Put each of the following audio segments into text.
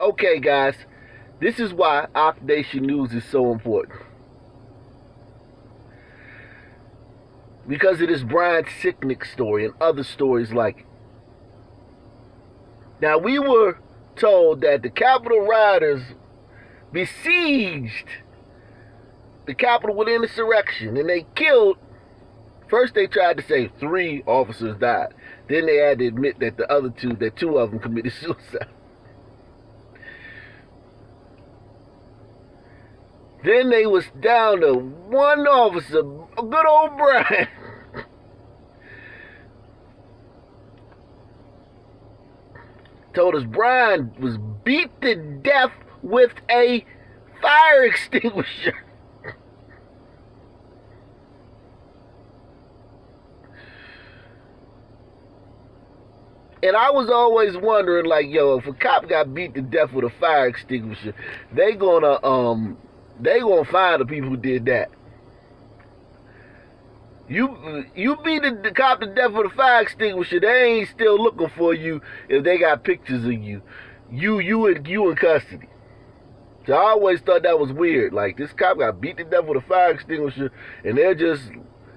Okay, guys, this is why Oc Nation News is so important. Because of this Brian Sicknick story and other stories like it. Now, we were told that the Capitol rioters besieged the Capitol with insurrection, and they killed. First, they tried to say 3 officers died. Then they had to admit that that 2 of them committed suicide. Then they was down to 1 officer, a good old Brian. Told us Brian was beat to death with a fire extinguisher. And I was always wondering, like, yo, if a cop got beat to death with a fire extinguisher, they gonna find the people who did that. You beat the cop to death with a fire extinguisher, they ain't still looking for you if they got pictures of you. You in custody. So I always thought that was weird. Like, this cop got beat to death with a fire extinguisher, and they're just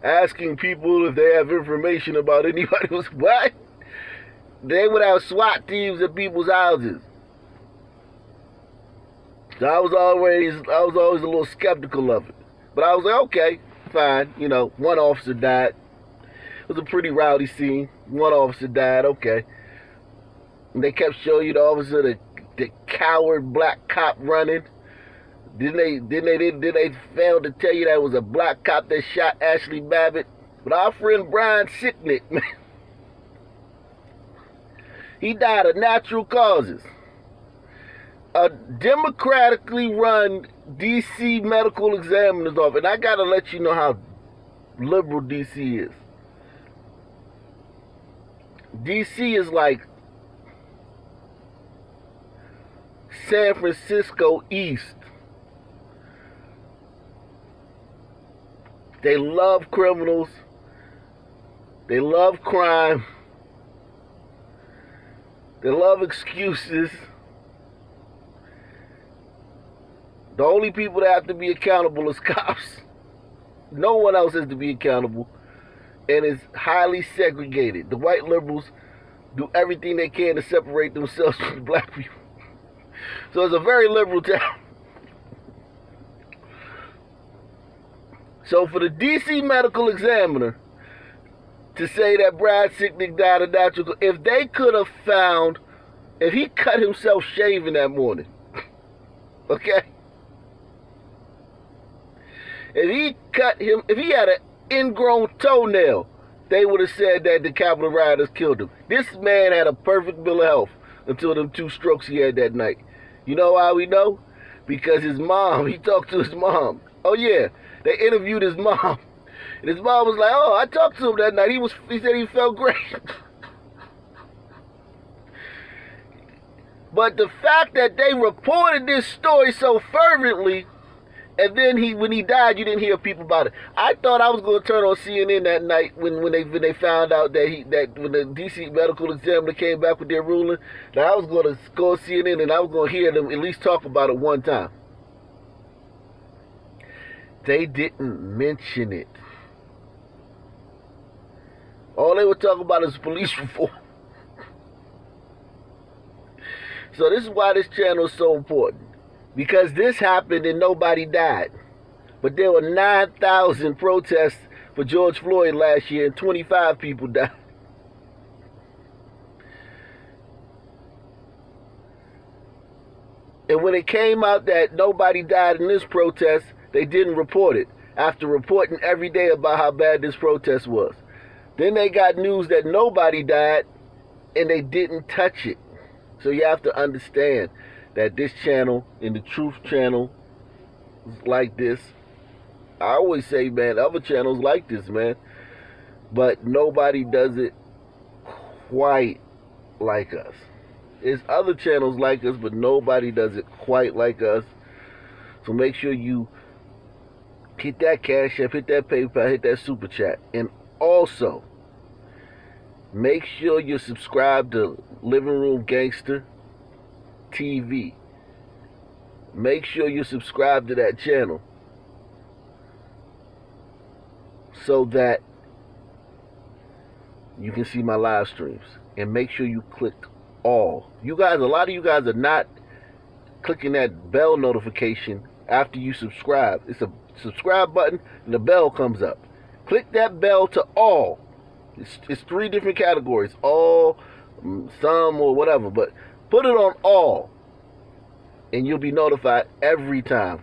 asking people if they have information about anybody who's what? They would have SWAT teams at people's houses. So I was always a little skeptical of it. But I was like, okay, fine. 1 officer died. It was a pretty rowdy scene. 1 officer died, okay. And they kept showing you the officer, the coward black cop running. Then they failed to tell you that it was a black cop that shot Ashley Babbitt. But our friend Brian Sicknick, man, he died of natural causes. A democratically run D.C. medical examiner's office. And I got to let you know how liberal D.C. is. D.C. is like San Francisco East. They love criminals. They love crime. They love excuses. The only people that have to be accountable is cops. No one else has to be accountable. And it's highly segregated. The white liberals do everything they can to separate themselves from the black people. So it's a very liberal town. So for the D.C. medical examiner to say that Brad Sicknick died of natural, if they could have found, if he cut himself shaving that morning, okay? If he had an ingrown toenail, they would have said that the Capitol rioters killed him. This man had a perfect bill of health until them 2 strokes he had that night. You know how we know? Because his mom, he talked to his mom. Oh yeah, they interviewed his mom. And his mom was like, oh, I talked to him that night. He said he felt great. But the fact that they reported this story so fervently, and then when he died, you didn't hear people about it. I thought I was going to turn on CNN that night when they found out that when the D.C. medical examiner came back with their ruling, that I was going to go on CNN and I was going to hear them at least talk about it one time. They didn't mention it. All they were talking about is police reform. So this is why this channel is so important. Because this happened and nobody died. But there were 9,000 protests for George Floyd last year and 25 people died. And when it came out that nobody died in this protest, they didn't report it. After reporting every day about how bad this protest was. Then they got news that nobody died and they didn't touch it. So you have to understand that this channel and the Truth channel is like this. I always say, man, other channels like this, man. But nobody does it quite like us. There's other channels like us, but nobody does it quite like us. So make sure you hit that Cash App, hit that PayPal, hit that Super Chat. And also, make sure you're subscribed to Living Room Gangster TV. Make sure you subscribe to that channel so that you can see my live streams. And make sure you click all. You guys, a lot of you guys are not clicking that bell notification after you subscribe. It's a subscribe button and the bell comes up. Click that bell to all. It's 3 different categories. All, some, or whatever. But put it on all. And you'll be notified every time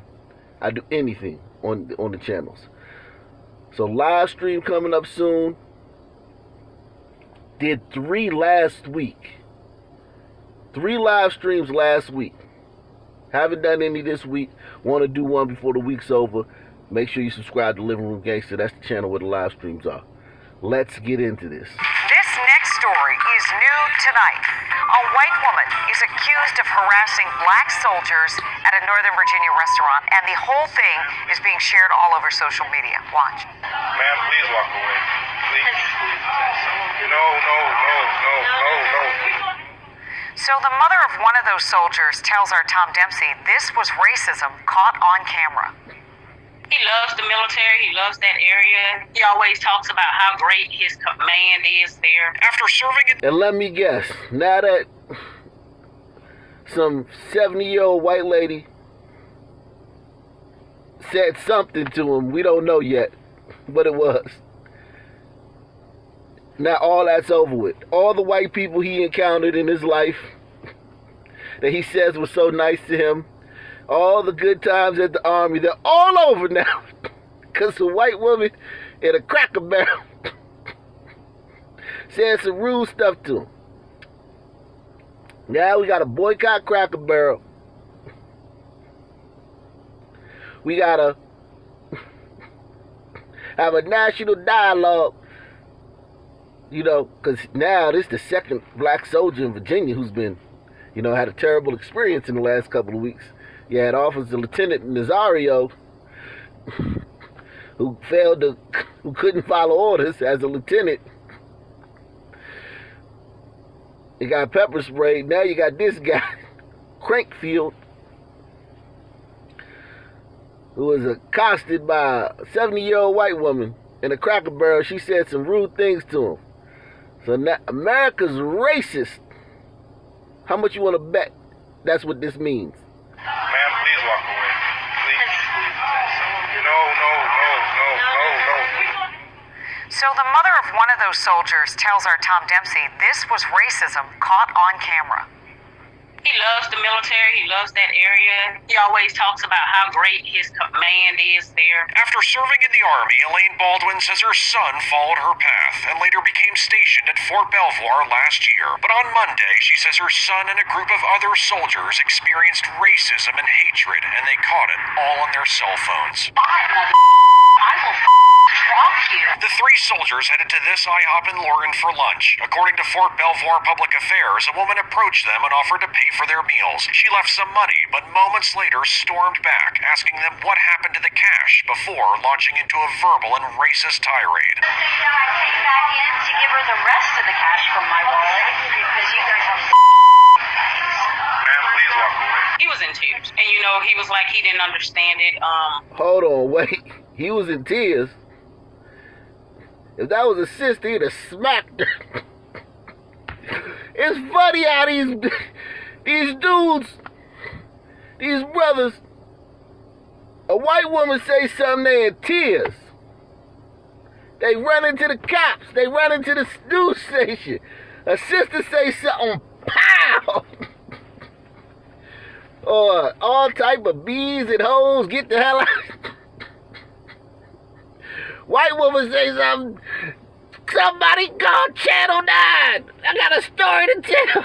I do anything on the channels. So live stream coming up soon. Did 3 last week. 3 live streams last week. Haven't done any this week. Want to do one before the week's over. Make sure you subscribe to Living Room Gangster. That's the channel where the live streams are. Let's get into this. This next story is new tonight. A white woman is accused of harassing black soldiers at a Northern Virginia restaurant, and the whole thing is being shared all over social media. Watch. Ma'am, please walk away. Please. No. So the mother of one of those soldiers tells our Tom Dempsey this was racism caught on camera. He loves the military. He loves that area. He always talks about how great his command is there. After serving in... And let me guess, now that some 70-year-old white lady said something to him, we don't know yet what it was. Now all that's over with. All the white people he encountered in his life that he says was so nice to him, all the good times at the Army, they're all over now. Because a white woman in a Cracker Barrel said some rude stuff to him. Now we got to boycott Cracker Barrel. We got to have a national dialogue. You know, because now this is the second black soldier in Virginia who's been, you know, had a terrible experience in the last couple of weeks. You had Officer Lieutenant Nazario, who couldn't follow orders as a lieutenant. You got pepper sprayed. Now you got this guy, Crankfield, who was accosted by a 70-year-old white woman in a Cracker Barrel. She said some rude things to him. So now America's racist. How much you want to bet that's what this means? Ma'am, please walk away. Please. No. So the mother of one of those soldiers tells our Tom Dempsey this was racism caught on camera. He loves the military. He loves that area. He always talks about how great his command is there. After serving in the Army, Elaine Baldwin says her son followed her path and later became stationed at Fort Belvoir last year. But on Monday, she says her son and a group of other soldiers experienced racism and hatred, and they caught it all on their cell phones. I will drop you. The 3 soldiers headed to this IHOP in Logan for lunch. According to Fort Belvoir Public Affairs, a woman approached them and offered to pay for their meals. She left some money, but moments later stormed back, asking them what happened to the cash before launching into a verbal and racist tirade. I came back in to give her the rest of the cash from my wallet because you guys have Ma'am, please walk away. He was in tears. And, you know, he was like he didn't understand it. Hold on, wait. He was in tears. If that was a sister, he'd have smacked her. It's funny how these dudes, these brothers, a white woman say something, they in tears. They run into the cops. They run into the news station. A sister say something, pow! Or all type of bees and hoes, get the hell out. White woman say something, somebody call Channel 9. I got a story to tell.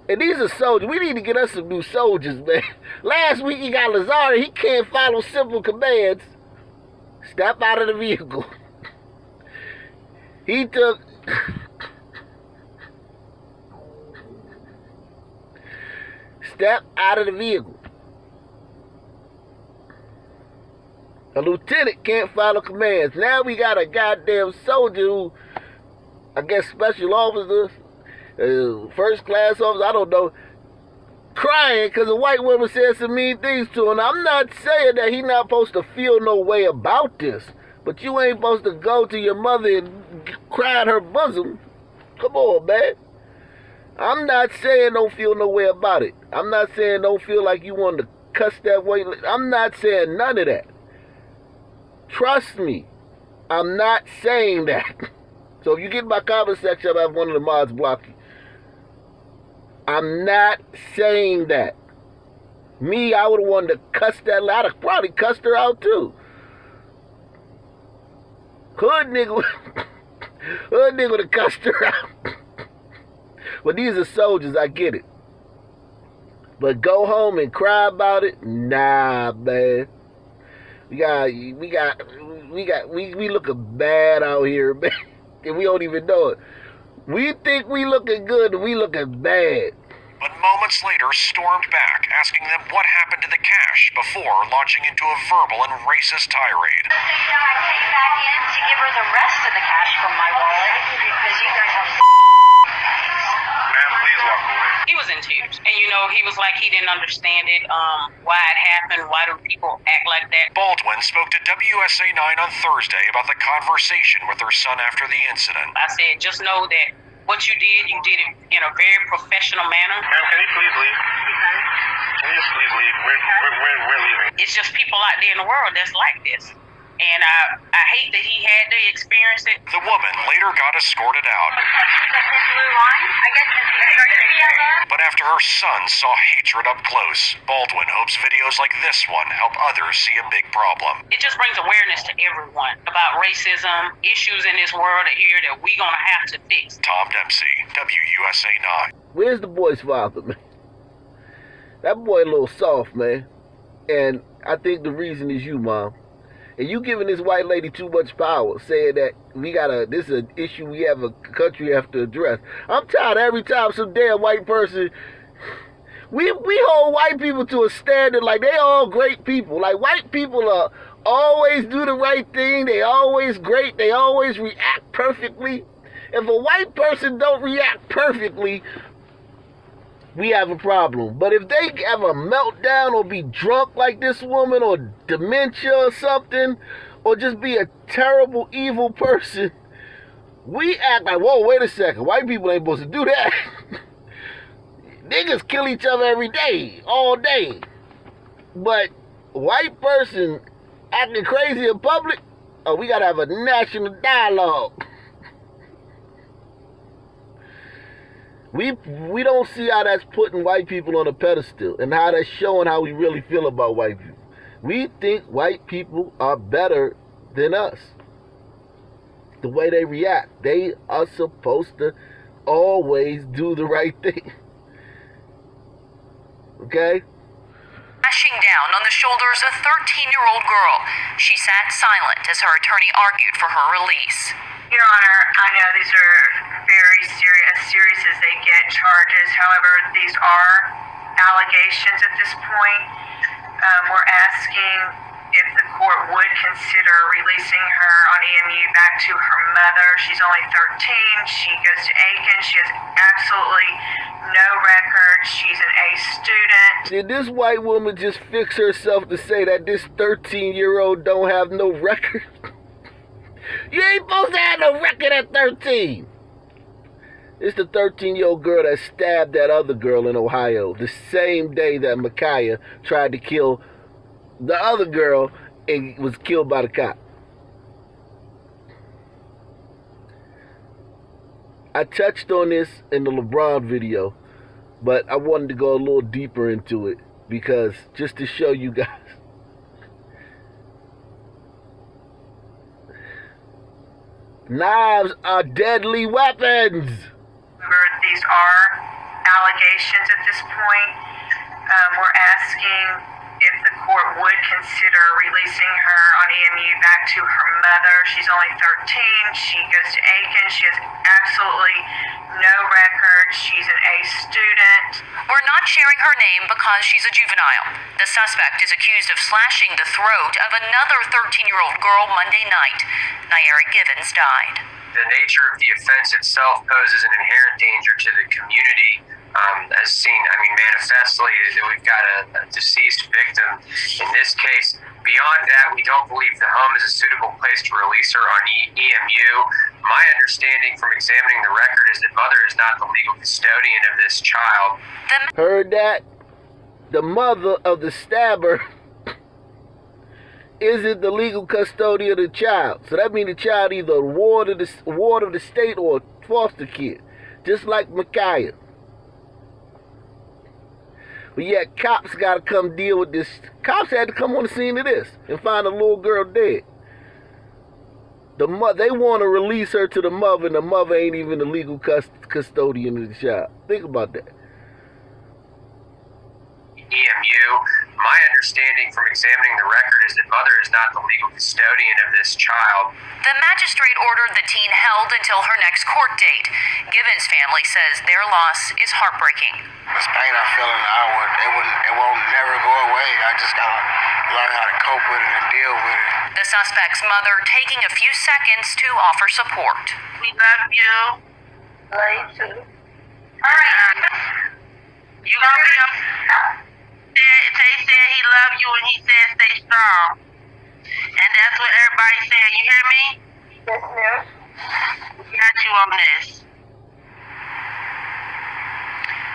And these are soldiers. We need to get us some new soldiers, man. Last week he got Lazari. He can't follow simple commands. Step out of the vehicle. He took... Step out of the vehicle. A lieutenant can't follow commands. Now we got a goddamn soldier who I guess special officers, first class officers, I don't know, crying because a white woman said some mean things to him. I'm not saying that he not supposed to feel no way about this, but you ain't supposed to go to your mother and cry in her bosom. Come on, man. I'm not saying don't feel no way about it. I'm not saying don't feel like you want to cuss that way. I'm not saying none of that. Trust me, I'm not saying that. So if you get in my comment section, I'll have one of the mods block you. I'm not saying that. Me, I would have wanted to cuss that. I'd have probably cussed her out too. Hood nigga would have cussed her out. But these are soldiers, I get it. But go home and cry about it? Nah, man. We looking bad out here, man. And we don't even know it. We think we looking good and we looking bad. But moments later stormed back, asking them what happened to the cash before launching into a verbal and racist tirade. I came back in to give her the rest of the cash from my wallet because you guys have Ma'am, please walk away. He was in tears. And, you know, he was like he didn't understand it, why it happened, why do people act like that. Baldwin spoke to WSA 9 on Thursday about the conversation with her son after the incident. I said, just know that what you did it in a very professional manner. Ma'am, can you please leave? Can you just please leave? We're leaving. It's just people out there in the world that's like this. And I hate that he had to experience it. The woman later got escorted out. But after her son saw hatred up close, Baldwin hopes videos like this one help others see a big problem. It just brings awareness to everyone about racism, issues in this world here that we're going to have to fix. Tom Dempsey, WUSA 9. Where's the boy's father, man? That boy a little soft, man. And I think the reason is you, Mom. And you giving this white lady too much power, saying that this is an issue we have a country have to address. I'm tired of every time some damn white person, we hold white people to a standard like they all great people. Like white people always do the right thing, they always great, they always react perfectly. If a white person don't react perfectly, we have a problem. But if they have a meltdown or be drunk like this woman or dementia or something, or just be a terrible, evil person, we act like, whoa, wait a second, white people ain't supposed to do that. Niggas kill each other every day, all day. But white person acting crazy in public, oh, we gotta have a national dialogue. We don't see how that's putting white people on a pedestal and how that's showing how we really feel about white people. We think white people are better than us. The way they react. They are supposed to always do the right thing. Okay? Crashing down on the shoulders of a 13-year-old girl. She sat silent as her attorney argued for her release. Your Honor, I know these are very serious as they get charges. However, these are allegations at this point. We're asking if the court would consider releasing her on EMU back to her mother. She's only 13. She goes to Aiken. She has absolutely no record. She's an A student. Did this white woman just fix herself to say that this 13-year-old don't have no record? You ain't supposed to have no record at 13. It's the 13-year-old girl that stabbed that other girl in Ohio the same day that Micaiah tried to kill the other girl and was killed by the cop. I touched on this in the LeBron video, but I wanted to go a little deeper into it because just to show you guys. Knives are deadly weapons. These are allegations at this point. We're asking if the court would consider releasing her on EMU back to her mother. She's only 13. She goes to Aiken. She has absolutely no record. She's an A student. We're not sharing her name because she's a juvenile. The suspect is accused of slashing the throat of another 13-year-old girl Monday night. Nyaira died. The nature of the offense itself poses an inherent danger to the community, as seen, manifestly, we've got a deceased victim. In this case, beyond that, we don't believe the home is a suitable place to release her on EMU. My understanding from examining the record is that mother is not the legal custodian of this child. Heard that? The mother of the stabber isn't the legal custodian of the child. So that means the child either a ward of the state or a foster kid. Just like Micaiah. But yet cops got to come deal with this. Cops had to come on the scene of this and find a little girl dead. They want to release her to the mother, and the mother ain't even the legal custodian of the child. Think about that. EMU. My understanding from examining the record is that mother is not the legal custodian of this child. The magistrate ordered the teen held until her next court date. Gibbons' family says their loss is heartbreaking. This pain I feel in the hour, it won't never go away. I just gotta learn how to cope with it and deal with it. The suspect's mother taking a few seconds to offer support. We love you. Love you too. All right. You gonna be up? Tay said he loved you and he said stay strong. And that's what everybody's saying. You hear me? Yes, ma'am. We got you on this.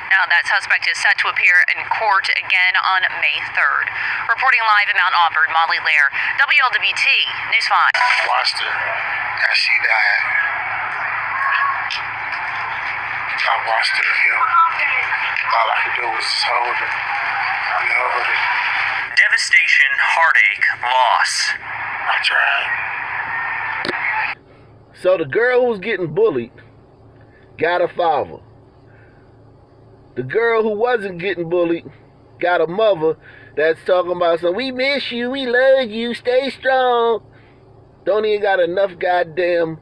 Now, that suspect is set to appear in court again on May 3rd. Reporting live in Mount Auburn, Molly Lair, WLWT News 5. Watched her as she died. I watched her heal. All I could do was just hold her. Devastation, heartache, loss. I tried. So the girl who was getting bullied got a father. The girl who wasn't getting bullied got a mother that's talking about something. We miss you, we love you, stay strong. Don't even got enough goddamn.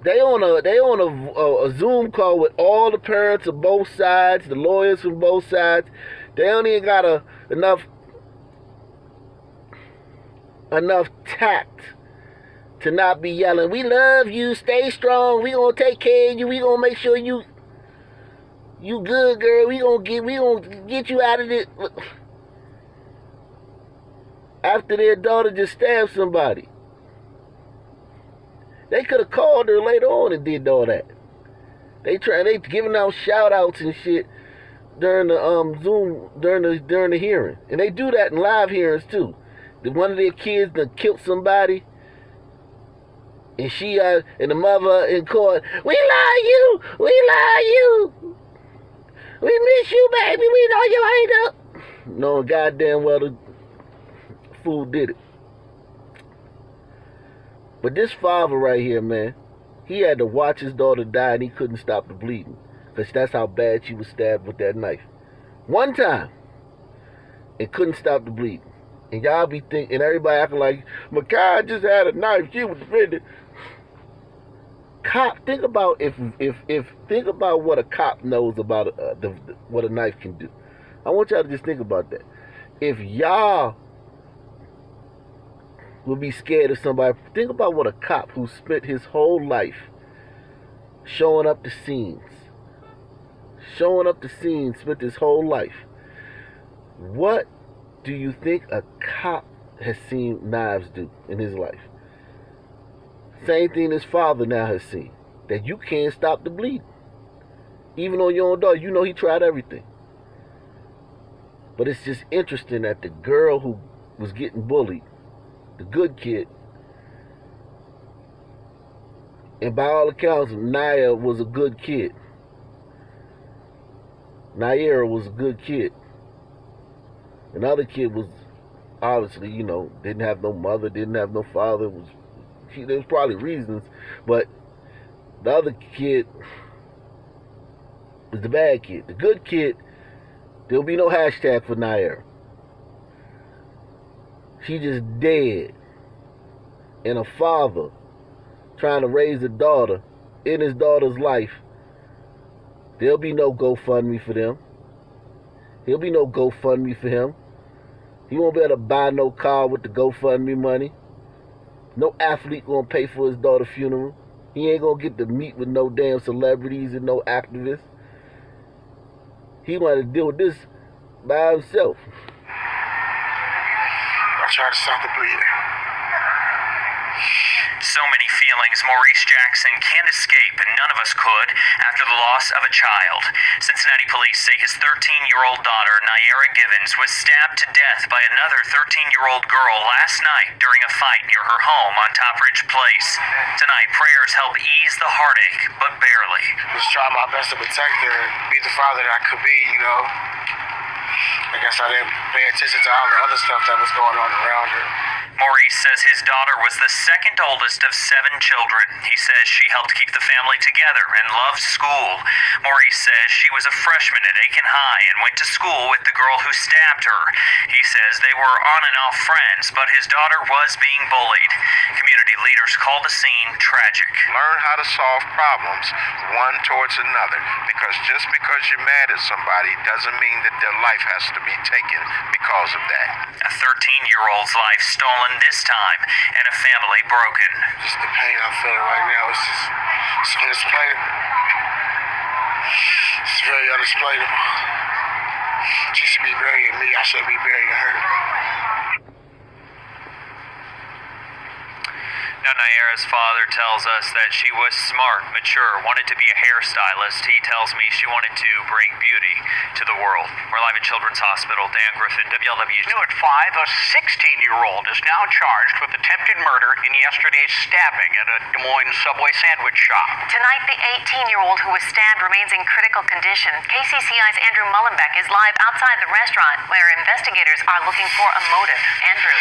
They on a Zoom call with all the parents of both sides, the lawyers from both sides. They don't even got enough tact to not be yelling, we love you, stay strong, we gonna take care of you, we gonna make sure you good, girl, we gonna get you out of this. After their daughter just stabbed somebody. They could have called her later on and did all that. They giving out shout outs and shit during the Zoom during the hearing. And they do that in live hearings too. One of their kids that killed somebody, and she and the mother in court, we love you, we miss you, baby, we know you ain't up. No, goddamn well the fool did it. But this father right here, man, he had to watch his daughter die and he couldn't stop the bleeding. Because that's how bad she was stabbed with that knife. One time. And couldn't stop the bleeding. And y'all be thinking, and everybody acting like, Makai just had a knife, she was defended. Cop, think about think about what a cop knows about what a knife can do. I want y'all to just think about that. If y'all would be scared of somebody, think about what a cop who spent his whole life showing up to scenes, spent his whole life. What do you think a cop has seen knives do in his life? Same thing his father now has seen. That you can't stop the bleeding. Even on your own daughter, you know he tried everything. But it's just interesting that the girl who was getting bullied, the good kid, and by all accounts, Nyaira was a good kid. Nyaira was a good kid. Another kid was obviously, didn't have no mother, didn't have no father. There's probably reasons, but the other kid was the bad kid. The good kid, there'll be no hashtag for Nyaira. She just dead. And a father trying to raise a daughter in his daughter's life. There'll be no GoFundMe for them. There'll be no GoFundMe for him. He won't be able to buy no car with the GoFundMe money. No athlete gonna pay for his daughter's funeral. He ain't gonna get to meet with no damn celebrities and no activists. He wanted to deal with this by himself. I tried to stop the bleeding. So many feelings Maurice Jackson can't escape, and none of us could, after the loss of a child. Cincinnati police say his 13-year-old daughter, Nyaira Givens, was stabbed to death by another 13-year-old girl last night during a fight near her home on Topridge Place. Tonight, prayers help ease the heartache, but barely. Just trying my best to protect her and be the father that I could be, you know. I guess I didn't pay attention to all the other stuff that was going on around her. Maurice says his daughter was the second oldest of 7 children. He says she helped keep the family together and loved school. Maurice says she was a freshman at Aiken High and went to school with the girl who stabbed her. He says they were on and off friends, but his daughter was being bullied. Community leaders call the scene tragic. Learn how to solve problems one towards another, because just because you're mad at somebody doesn't mean that their life has to be taken because of that. A 13-year-old's life stolen this time, and a family broken. Just the pain I'm feeling right now is just it's unexplainable. It's very unexplainable. She should be burying me. I should be burying her. Now, Nyaira's father tells us that she was smart, mature, wanted to be a hairstylist. He tells me she wanted to bring beauty to the world. We're live at Children's Hospital. Dan Griffin, WLW. New at 5, a 16-year-old is now charged with attempted murder in yesterday's stabbing at a Des Moines Subway sandwich shop. Tonight, the 18-year-old who was stabbed remains in critical condition. KCCI's Andrew Mullenbeck is live outside the restaurant where investigators are looking for a motive. Andrew.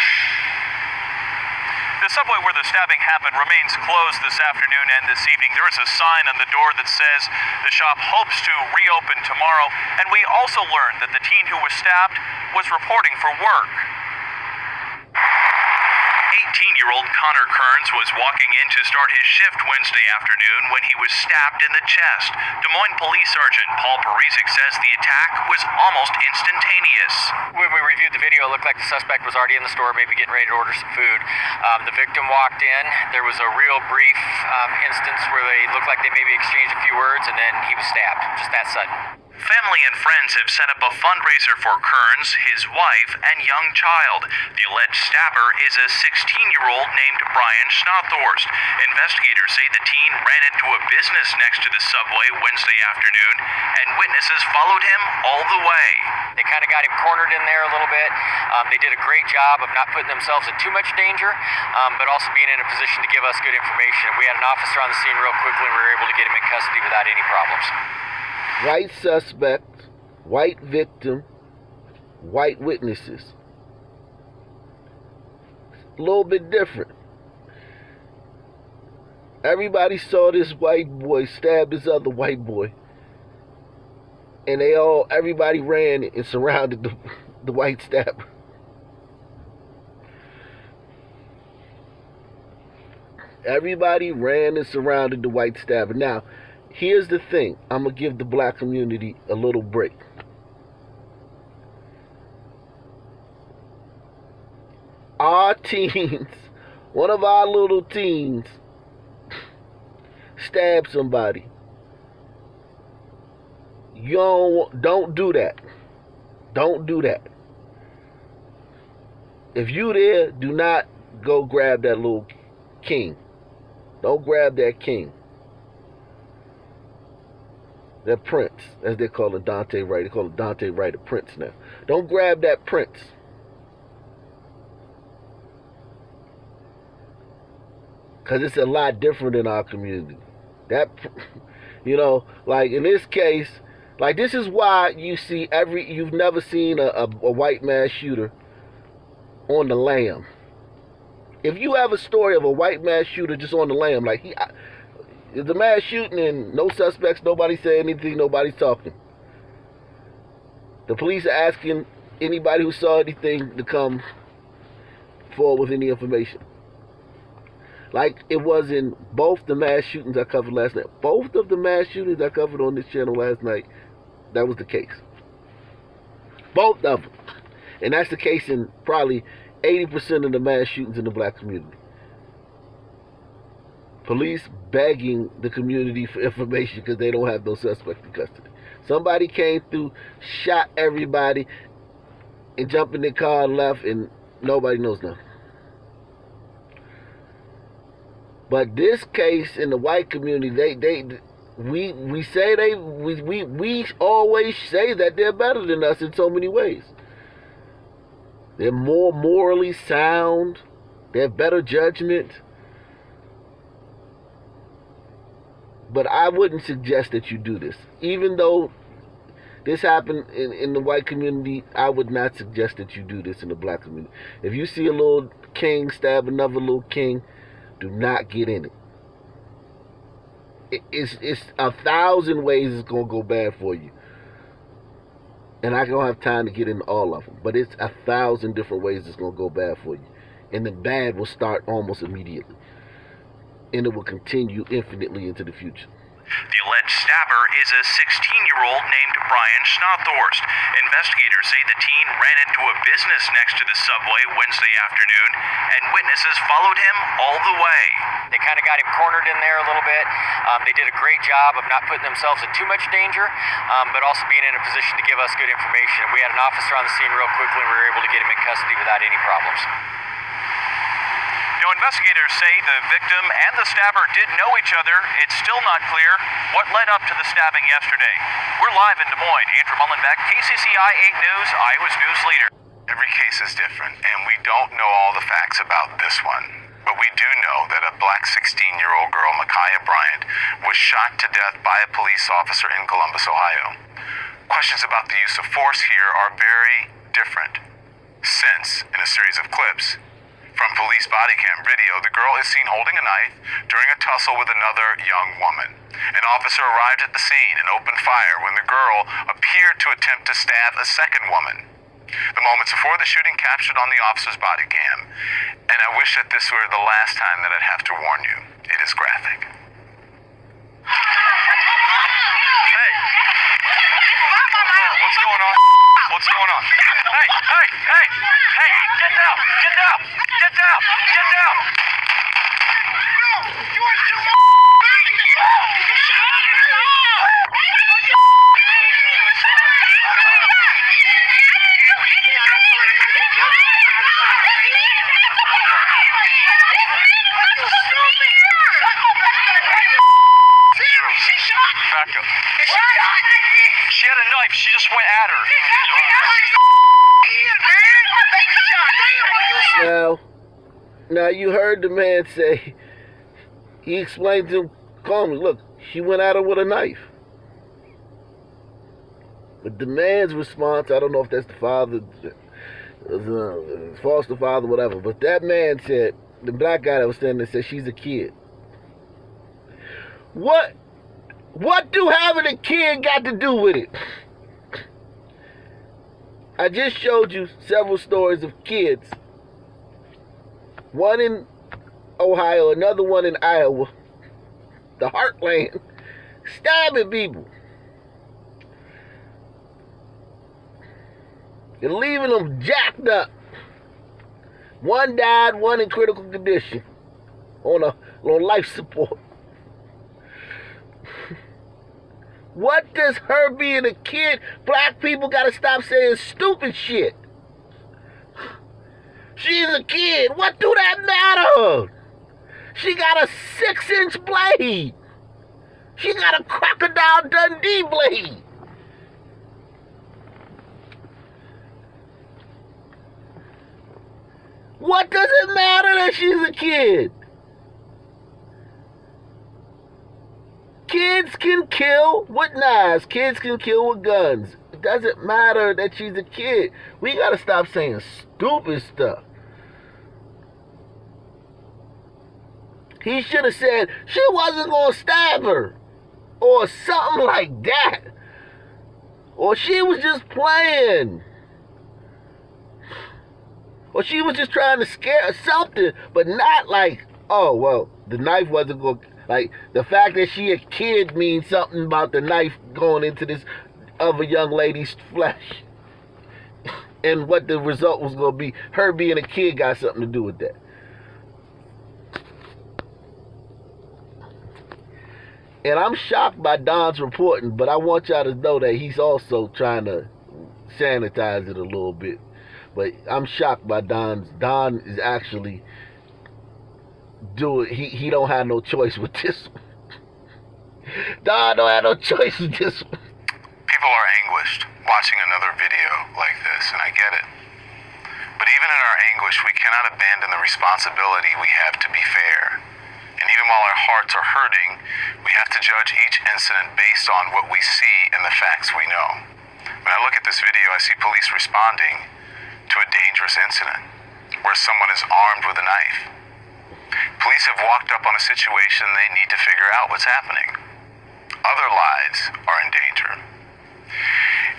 The Subway where the stabbing happened remains closed this afternoon and this evening. There is a sign on the door that says the shop hopes to reopen tomorrow. And we also learned that the teen who was stabbed was reporting for work. 18-year-old Connor Kearns was walking in to start his shift Wednesday afternoon when he was stabbed in the chest. Des Moines Police Sergeant Paul Parizek says the attack was almost instantaneous. When we reviewed the video, it looked like the suspect was already in the store, maybe getting ready to order some food. The victim walked in. There was a real brief instance where they looked like they maybe exchanged a few words, and then he was stabbed, just that sudden. Family and friends have set up a fundraiser for Kearns, his wife, and young child. The alleged stabber is a 16-year-old named Brian Schnothorst. Investigators say the teen ran into a business next to the Subway Wednesday afternoon, and witnesses followed him all the way. They kind of got him cornered in there a little bit. They did a great job of not putting themselves in too much danger, but also being in a position to give us good information. We had an officer on the scene real quickly, and we were able to get him in custody without any problems. White suspect, white victim, white witnesses. A little bit different. Everybody saw this white boy stab this other white boy. And everybody ran and surrounded the white stabber. Everybody ran and surrounded the white stabber. Now, here's the thing. I'm going to give the black community a little break. Our teens, one of our little teens, stabbed somebody. You don't do that. Don't do that. If you there, do not go grab that little king. Don't grab that king. That prince, as they call it, Dante Wright. They call it Dante Wright a prince now. Don't grab that prince. Because it's a lot different in our community. That, you know, like in this case, like this is why you see you've never seen a white mass shooter on the lam. If you have a story of a white mass shooter just on the lam, like the mass shooting and no suspects, nobody said anything, nobody's talking. The police are asking anybody who saw anything to come forward with any information. Like it was in both the mass shootings I covered last night. Both of the mass shootings I covered on this channel last night, that was the case. Both of them. And that's the case in probably 80% of the mass shootings in the black community. Police begging the community for information because they don't have no suspect in custody. Somebody came through, shot everybody, and jumped in their car and left, and nobody knows nothing. But this case in the white community, we always say that they're better than us in so many ways. They're more morally sound. They have better judgment. But I wouldn't suggest that you do this. Even though this happened in the white community, I would not suggest that you do this in the black community. If you see a little king stab another little king, do not get in it. It's 1,000 ways it's going to go bad for you. And I don't have time to get into all of them. But it's 1,000 different ways it's going to go bad for you. And the bad will start almost immediately. And it will continue infinitely into the future. The alleged stabber is a 16-year-old named Brian Snodthorst. Investigators say the teen ran into a business next to the subway Wednesday afternoon, and witnesses followed him all the way. They kind of got him cornered in there a little bit. They did a great job of not putting themselves in too much danger, but also being in a position to give us good information. We had an officer on the scene real quickly, and we were able to get him in custody without any problems. Investigators say the victim and the stabber did know each other. It's still not clear what led up to the stabbing yesterday. We're live in Des Moines. Andrew Mullenbeck, KCCI 8 News, Iowa's news leader. Every case is different, and we don't know all the facts about this one. But we do know that a black 16-year-old girl, Micaiah Bryant, was shot to death by a police officer in Columbus, Ohio. Questions about the use of force here are very different. Since, in a series of clips, from police body cam video, the girl is seen holding a knife during a tussle with another young woman. An officer arrived at the scene and opened fire when the girl appeared to attempt to stab a second woman. The moments before the shooting captured on the officer's body cam. And I wish that this were the last time that I'd have to warn you. It is graphic. Hey! What's going on? What's going on? Hey! Hey! Hey! Hey! Get down! Get down! Get down! Get down! You want to shoot my back up. She had a knife. She just went at her. Now you heard the man say, he explained to him calmly, look, she went at her with a knife. But the man's response, I don't know if that's the father, foster father, whatever, but that man said, the black guy that was standing there said, she's a kid. What do having a kid got to do with it? I just showed you several stories of kids. One in Ohio, another one in Iowa, the heartland, stabbing people. And leaving them jacked up. One died, one in critical condition, on life support. What does her being a kid? Black people gotta stop saying stupid shit. She's a kid. What do that matter? She got a 6-inch blade. She got a Crocodile Dundee blade. What does it matter that she's a kid? Kids can kill with knives. Kids can kill with guns. It doesn't matter that she's a kid. We gotta stop saying stupid stuff. He should have said she wasn't gonna stab her. Or something like that. Or she was just playing. Or she was just trying to scare her, something. But not like, oh, well, the knife wasn't going to... Like, the fact that she a kid means something about the knife going into this other young lady's flesh. And what the result was going to be. Her being a kid got something to do with that. And I'm shocked by Don's reporting, but I want y'all to know that he's also trying to sanitize it a little bit. But I'm shocked by Don's. Don is actually doing. He don't have no choice with this one. Don don't have no choice with this one. People are anguished watching another video like this, and I get it. But even in our anguish, we cannot abandon the responsibility we have to be fair. And even while our hearts are hurting, we have to judge each incident based on what we see and the facts we know. When I look at this video, I see police responding to a dangerous incident where someone is armed with a knife. Police have walked up on a situation and they need to figure out what's happening. Other lives are in danger.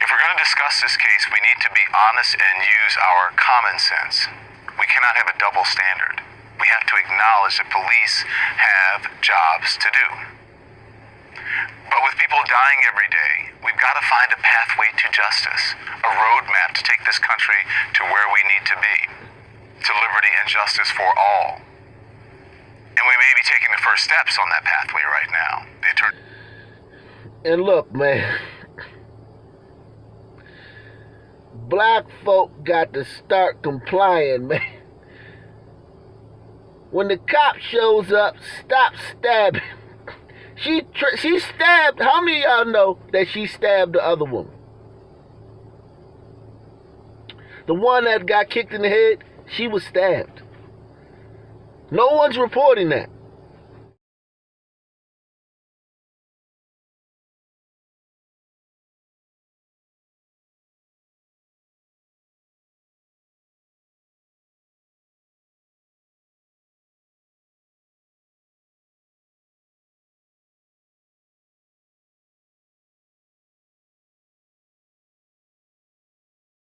If we're going to discuss this case, we need to be honest and use our common sense. We cannot have a double standard. We have to acknowledge that police have jobs to do. But with people dying every day, we've got to find a pathway to justice, a roadmap to take this country to where we need to be, to liberty and justice for all. And we may be taking the first steps on that pathway right now. And look, man, black folk got to start complying, man. When the cop shows up, stop stabbing. She stabbed. How many of y'all know that she stabbed the other woman? The one that got kicked in the head, she was stabbed. No one's reporting that.